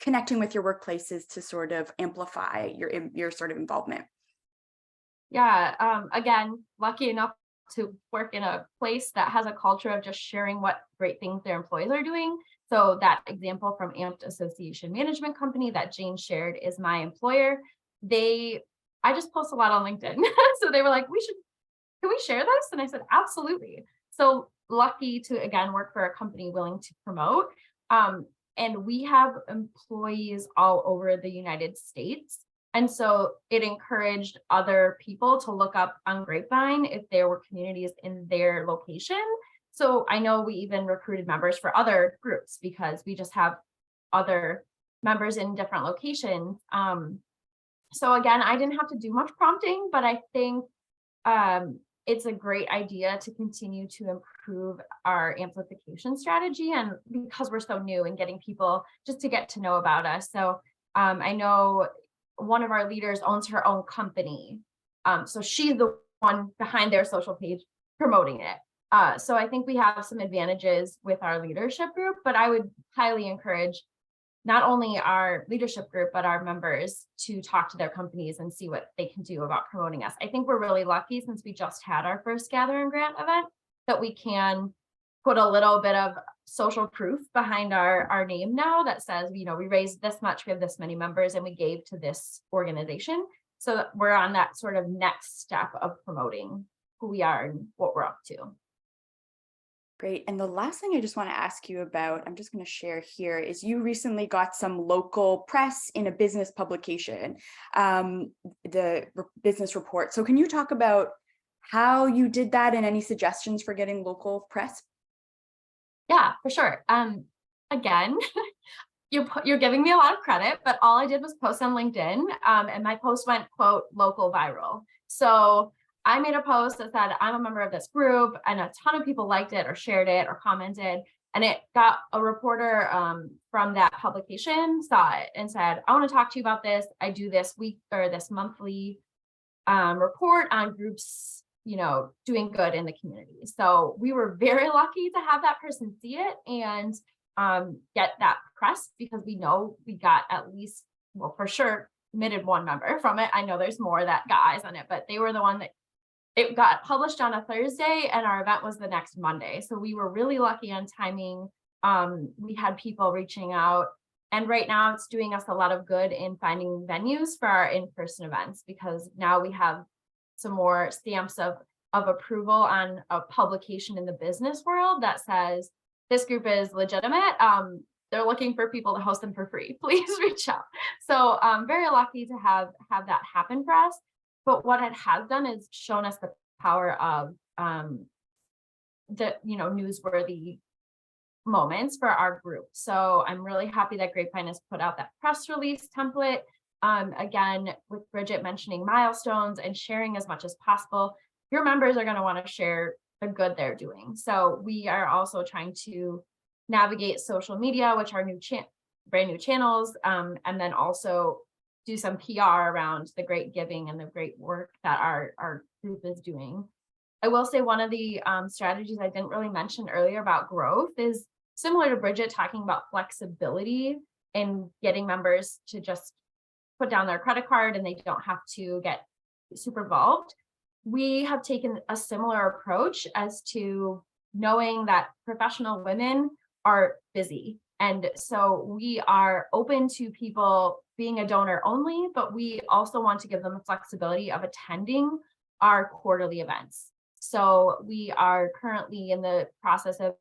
connecting with your workplaces to sort of amplify your sort of involvement? Yeah, again, lucky enough to work in a place that has a culture of just sharing what great things their employees are doing. So that example from Amped Association Management Company that Jane shared is my employer. I just post a lot on LinkedIn. So they were like, can we share this? And I said, absolutely. So lucky to, again, work for a company willing to promote. And we have employees all over the United States. And so it encouraged other people to look up on Grapevine if there were communities in their location. So I know we even recruited members for other groups because we just have other members in different locations. So again, I didn't have to do much prompting, but I think it's a great idea to continue to improve our amplification strategy. And because we're so new and getting people just to get to know about us. So I know one of our leaders owns her own company. So she's the one behind their social page promoting it. So I think we have some advantages with our leadership group, but I would highly encourage not only our leadership group, but our members to talk to their companies and see what they can do about promoting us. I think we're really lucky since we just had our first Gather and Grant event that we can put a little bit of social proof behind our name now that says, we raised this much, we have this many members, and we gave to this organization. So we're on that sort of next step of promoting who we are and what we're up to. Great. And the last thing I just want to ask you about, I'm just going to share here, is you recently got some local press in a business publication, business report. So can you talk about how you did that and any suggestions for getting local press? Yeah, for sure. Again, you're giving me a lot of credit, but all I did was post on LinkedIn, and my post went, quote, local viral. So I made a post that said, I'm a member of this group, and a ton of people liked it or shared it or commented. And it got a reporter from that publication, saw it and said, I want to talk to you about this. I do this week or this monthly report on groups, doing good in the community. So we were very lucky to have that person see it and get that press, because we know we got at least, well, for sure, admitted one member from it. I know there's more that got eyes on it, but they were the one that it got published on a Thursday and our event was the next Monday. So we were really lucky on timing. We had people reaching out, and right now it's doing us a lot of good in finding venues for our in-person events, because now we have some more stamps of approval on a publication in the business world that says this group is legitimate. They're looking for people to host them for free. Please reach out. So I'm very lucky to have that happen for us. But what it has done is shown us the power of the newsworthy moments for our group. So I'm really happy that Grapevine has put out that press release template. Again, with Bridget mentioning milestones and sharing as much as possible, your members are going to want to share the good they're doing. So we are also trying to navigate social media, which are brand new channels, and then also do some PR around the great giving and the great work that our group is doing. I will say one of the strategies I didn't really mention earlier about growth is similar to Bridget talking about flexibility and getting members to just put down their credit card and they don't have to get super involved. We have taken a similar approach as to knowing that professional women are busy. And so we are open to people being a donor only, but we also want to give them the flexibility of attending our quarterly events. So we are currently in the process of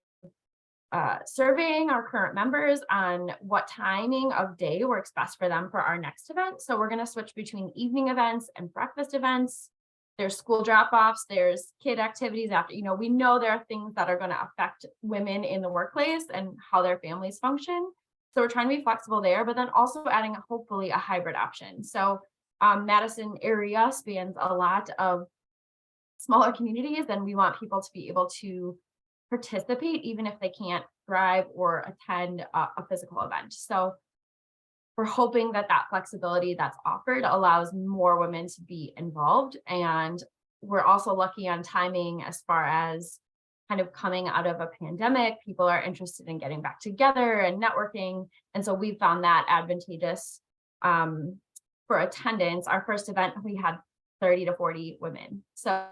surveying our current members on what timing of day works best for them for our next event. So we're going to switch between evening events and breakfast events. There's school drop-offs, there's kid activities after, we know there are things that are going to affect women in the workplace and how their families function. So we're trying to be flexible there, but then also adding hopefully a hybrid option. So Madison area spans a lot of smaller communities, and we want people to be able to participate even if they can't drive or attend a physical event. So we're hoping that flexibility that's offered allows more women to be involved. And we're also lucky on timing as far as kind of coming out of a pandemic. People are interested in getting back together and networking. And so we found that advantageous for attendance. Our first event, we had 30 to 40 women. So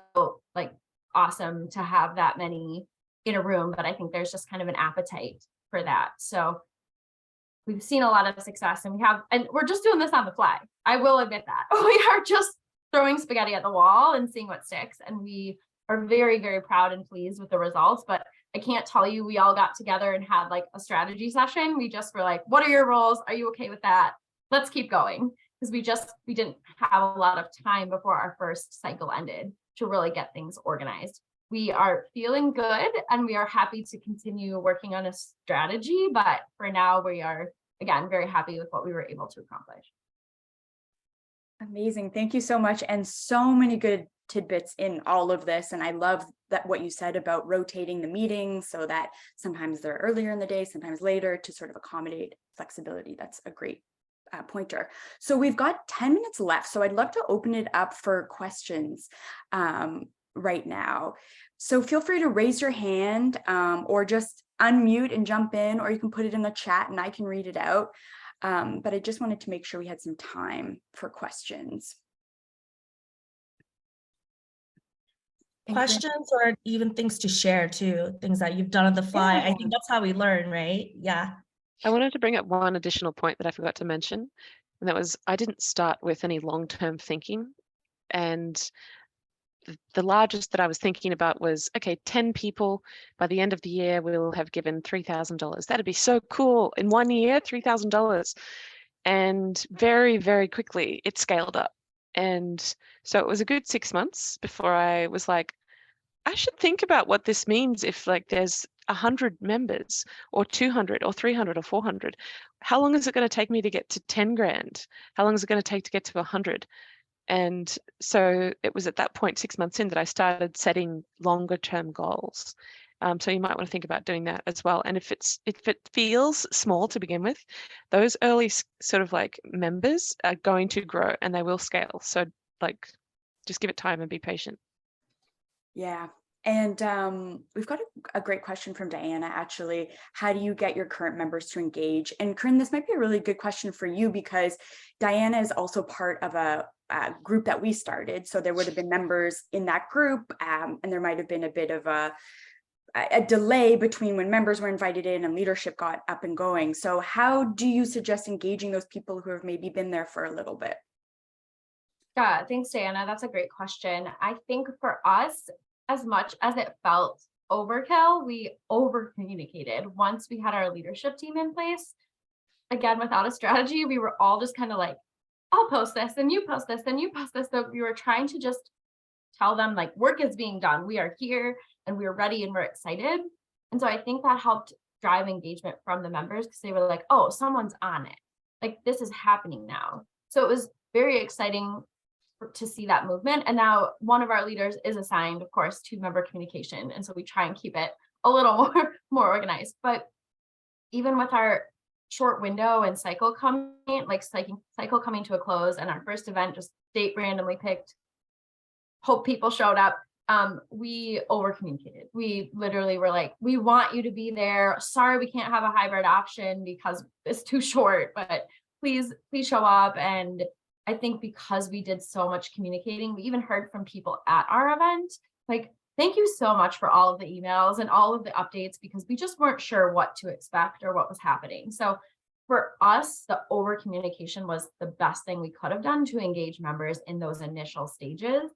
awesome to have that many in a room, but I think there's just kind of an appetite for that. So we've seen a lot of success, and we're just doing this on the fly. I will admit that we are just throwing spaghetti at the wall and seeing what sticks. And we are very, very proud and pleased with the results, but I can't tell you, we all got together and had a strategy session. We just were like, what are your roles? Are you okay with that? Let's keep going. Because we didn't have a lot of time before our first cycle ended to really get things organized. We are feeling good and we are happy to continue working on a strategy, but for now we are, again, very happy with what we were able to accomplish. Amazing. Thank you so much. And so many good tidbits in all of this. And I love that what you said about rotating the meetings so that sometimes they're earlier in the day, sometimes later, to sort of accommodate flexibility. That's a great pointer. So we've got 10 minutes left. So I'd love to open it up for questions right now. So feel free to raise your hand or just unmute and jump in, or you can put it in the chat and I can read it out. But I just wanted to make sure we had some time for questions. Questions or even things to share too, things that you've done on the fly. I think that's how we learn, right? Yeah. I wanted to bring up one additional point that I forgot to mention, and that was I didn't start with any long-term thinking. And the largest that I was thinking about was, okay, 10 people by the end of the year will have given $3,000. That'd be so cool. In 1 year, $3,000. And very, very quickly it scaled up. And so it was a good 6 months before I was like, I should think about what this means if like there's 100 members or 200 or 300 or 400. How long is it going to take me to get to 10 grand? How long is it going to take to get to 100? And so it was at that point, 6 months in, that I started setting longer term goals. So you might want to think about doing that as well. And if it feels small to begin with, those early sort of like members are going to grow and they will scale. So like, just give it time and be patient. Yeah. And we've got a great question from Diana, actually. How do you get your current members to engage? And Corinne, this might be a really good question for you because Diana is also part of a group that we started. So there would have been members in that group, and there might have been a bit of a delay between when members were invited in and leadership got up and going. So how do you suggest engaging those people who have maybe been there for a little bit? Yeah, thanks, Diana. That's a great question. I think for us, as much as it felt overkill, we over communicated once we had our leadership team in place. Again, without a strategy, we were all just kind of like, I'll post this and you post this and you post this. So we were trying to just tell them like work is being done. We are here and we're ready and we're excited. And so I think that helped drive engagement from the members because they were like, oh, someone's on it. Like this is happening now. So it was very exciting to see that movement. And now one of our leaders is assigned, of course, to member communication. And so we try and keep it a little more organized. But even with our short window and cycle coming to a close and our first event, just date randomly picked, hope people showed up. We over communicated. We literally were like, we want you to be there. Sorry, we can't have a hybrid option because it's too short, but please show up. And I think because we did so much communicating, we even heard from people at our event, like, thank you so much for all of the emails and all of the updates, because we just weren't sure what to expect or what was happening. So for us, the over communication was the best thing we could have done to engage members in those initial stages.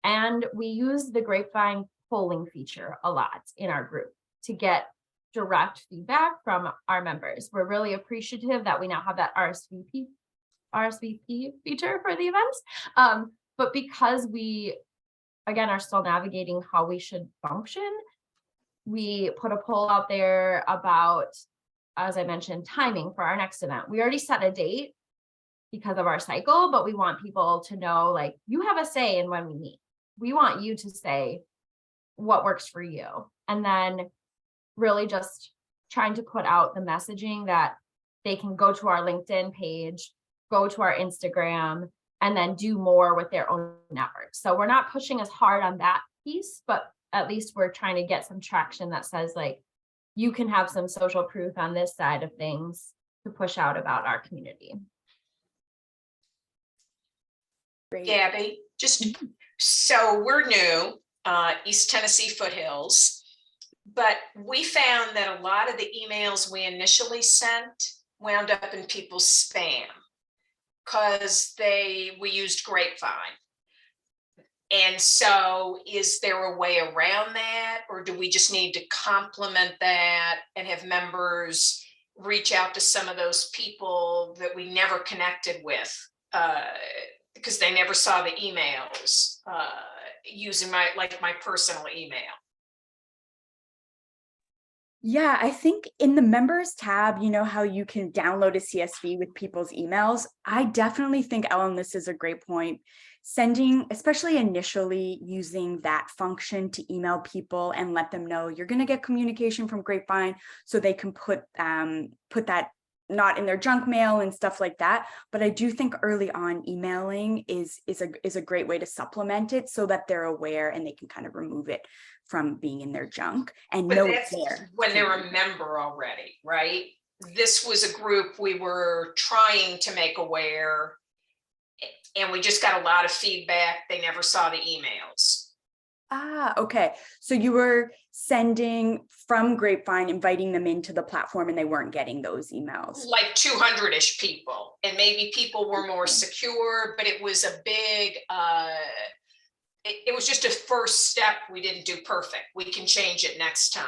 And we used the Grapevine polling feature a lot in our group to get direct feedback from our members. We're really appreciative that we now have that RSVP feature for the events. But because we, again, are still navigating how we should function, we put a poll out there about, as I mentioned, timing for our next event. We already set a date because of our cycle, but we want people to know, like, you have a say in when we meet. We want you to say what works for you. And then really just trying to put out the messaging that they can go to our LinkedIn page, go to our Instagram, and then do more with their own network. So we're not pushing as hard on that piece, but at least we're trying to get some traction that says, like, you can have some social proof on this side of things to push out about our community. Great. Gabby, so we're new, East Tennessee Foothills, but we found that a lot of the emails we initially sent wound up in people's spam because we used Grapevine. And so is there a way around that, or do we just need to complement that and have members reach out to some of those people that we never connected with because they never saw the emails using my personal email? Yeah, I think in the members tab, you know how you can download a CSV with people's emails. I definitely think, Ellen, this is a great point. Sending, especially initially, using that function to email people and let them know you're going to get communication from Grapevine, so they can put that not in their junk mail and stuff like that. But I do think early on emailing is a great way to supplement it so that they're aware and they can kind of remove it from being in their junk and know it's there. When they're a member already, right? This was a group we were trying to make aware, and we just got a lot of feedback. They never saw the emails. Ah, okay. So you were sending from Grapevine, inviting them into the platform, and they weren't getting those emails. Like 200-ish people, and maybe people were more secure, but it was a big it was just a first step. We didn't do perfect. We can change it next time.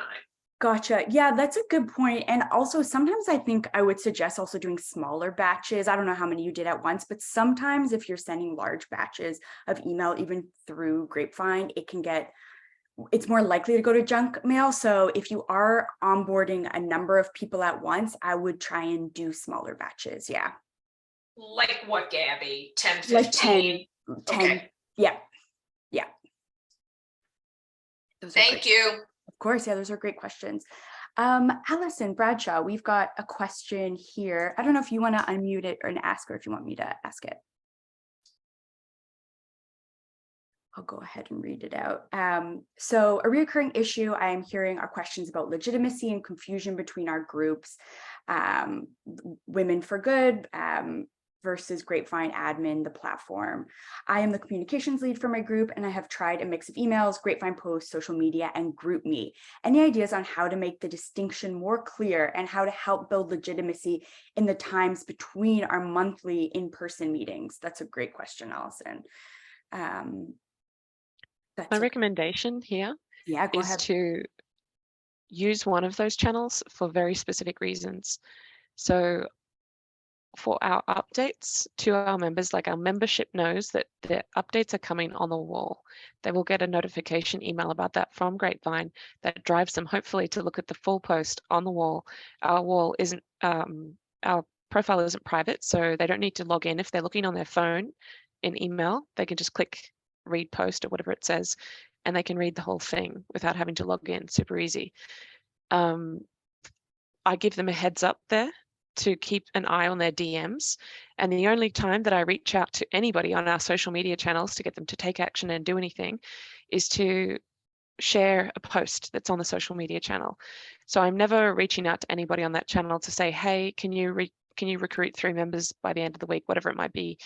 Gotcha. Yeah, that's a good point. And also sometimes I think I would suggest also doing smaller batches. I don't know how many you did at once, but sometimes if you're sending large batches of email, even through Grapevine, it's more likely to go to junk mail. So if you are onboarding a number of people at once, I would try and do smaller batches. Yeah. Like what, Gabby? 10, Like 15? 10. Okay. Yeah. Yeah. Those are Thank great. you. Of course. Yeah, those are great questions. Allison Bradshaw, we've got a question here. I don't know if you want to unmute it and ask, or if you want me to ask it. I'll go ahead and read it out. So a reoccurring issue I am hearing are questions about legitimacy and confusion between our groups, Women for Good versus Grapevine Admin, the platform. I am the communications lead for my group, and I have tried a mix of emails, Grapevine posts, social media, and GroupMe. Any ideas on how to make the distinction more clear and how to help build legitimacy in the times between our monthly in-person meetings? That's a great question, Allison. My recommendation here go is ahead. to use one of those channels for very specific reasons. So for our updates to our members, like our membership knows that the updates are coming on the wall. They will get a notification email about that from Grapevine that drives them hopefully to look at the full post on the wall. Our wall isn't, our profile isn't private, so they don't need to log in. If they're looking on their phone in email, they can just click read post or whatever it says, and they can read the whole thing without having to log in. Super easy. I give them a heads up there to keep an eye on their DMs. And the only time that I reach out to anybody on our social media channels to get them to take action and do anything is to share a post that's on the social media channel. So I'm never reaching out to anybody on that channel to say, hey, can you recruit 3 members by the end of the week, whatever it might be.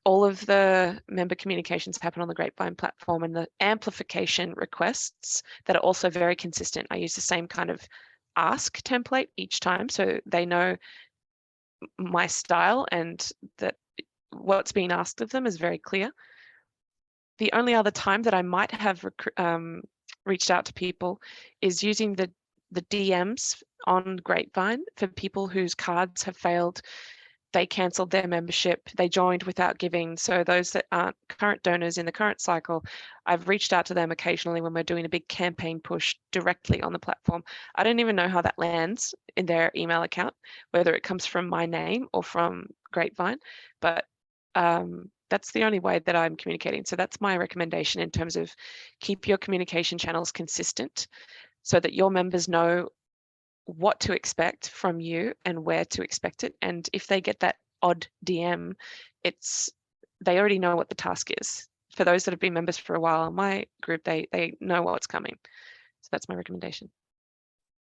All of the member communications happen on the Grapevine platform, and the amplification requests that are also very consistent. I use the same kind of ask template each time, so they know my style and that what's being asked of them is very clear. The only other time that I might have reached out to people is using the DMs on Grapevine for people whose cards have failed. They cancelled their membership, they joined without giving. So those that aren't current donors in the current cycle, I've reached out to them occasionally when we're doing a big campaign push directly on the platform. I don't even know how that lands in their email account, whether it comes from my name or from Grapevine, but that's the only way that I'm communicating. So that's my recommendation in terms of keep your communication channels consistent so that your members know what to expect from you and where to expect it. And if they get that odd DM, they already know what the task is. For those that have been members for a while in my group, they know what's coming. So that's my recommendation.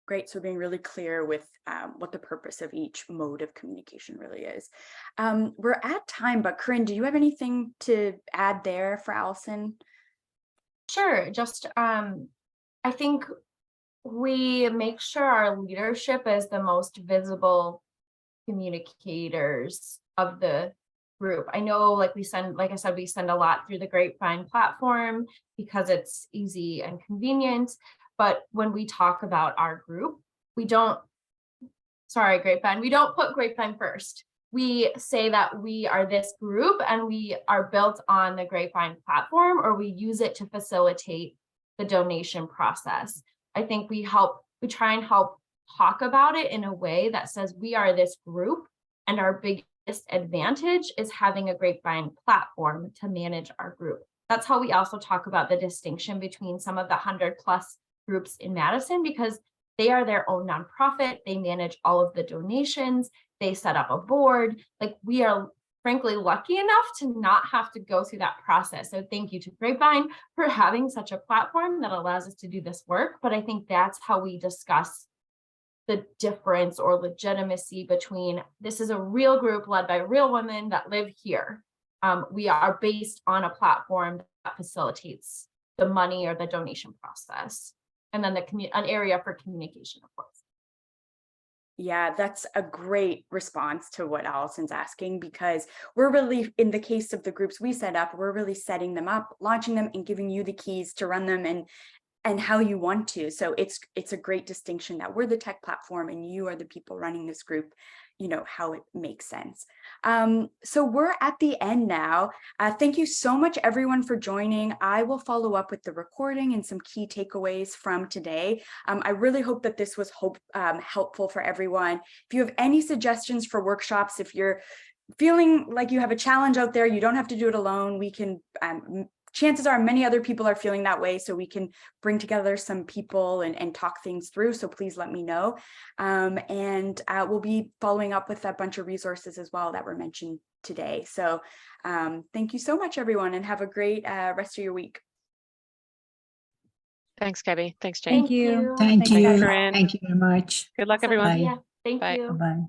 Great. So being really clear with what the purpose of each mode of communication really is. We're at time, but Corinne, do you have anything to add there for Allison? Sure. Just I think we make sure our leadership is the most visible communicators of the group. I know, like I said, we send a lot through the Grapevine platform because it's easy and convenient. But when we talk about our group, Grapevine, we don't put Grapevine first. We say that we are this group and we are built on the Grapevine platform, or we use it to facilitate the donation process. I think we try and help talk about it in a way that says we are this group, and our biggest advantage is having a Grapevine platform to manage our group. That's how we also talk about the distinction between some of the 100+ groups in Madison, because they are their own nonprofit. They manage all of the donations. They set up a board. Like, we are frankly lucky enough to not have to go through that process. So thank you to Grapevine for having such a platform that allows us to do this work. But I think that's how we discuss the difference or legitimacy between this is a real group led by real women that live here. We are based on a platform that facilitates the money or the donation process. And then an area for communication, of course. Yeah, that's a great response to what Allison's asking, because we're really, in the case of the groups we set up, we're really setting them up, launching them, and giving you the keys to run them and how you want to. So it's a great distinction that we're the tech platform and you are the people running this group, you know, how it makes sense. So we're at the end now. Thank you so much, everyone, for joining. I will follow up with the recording and some key takeaways from today. I really hope that this was helpful for everyone. If you have any suggestions for workshops, if you're feeling like you have a challenge out there, you don't have to do it alone. We can, chances are many other people are feeling that way, so we can bring together some people and talk things through. So please let me know. And we'll be following up with a bunch of resources as well that were mentioned today. So thank you so much, everyone, and have a great rest of your week. Thanks, Gabby. Thanks, Jane. Thank you. Thank Thanks, you. Corinne. Thank you very much. Good luck, Awesome. everyone. Bye. Yeah, thank Bye. you. Bye.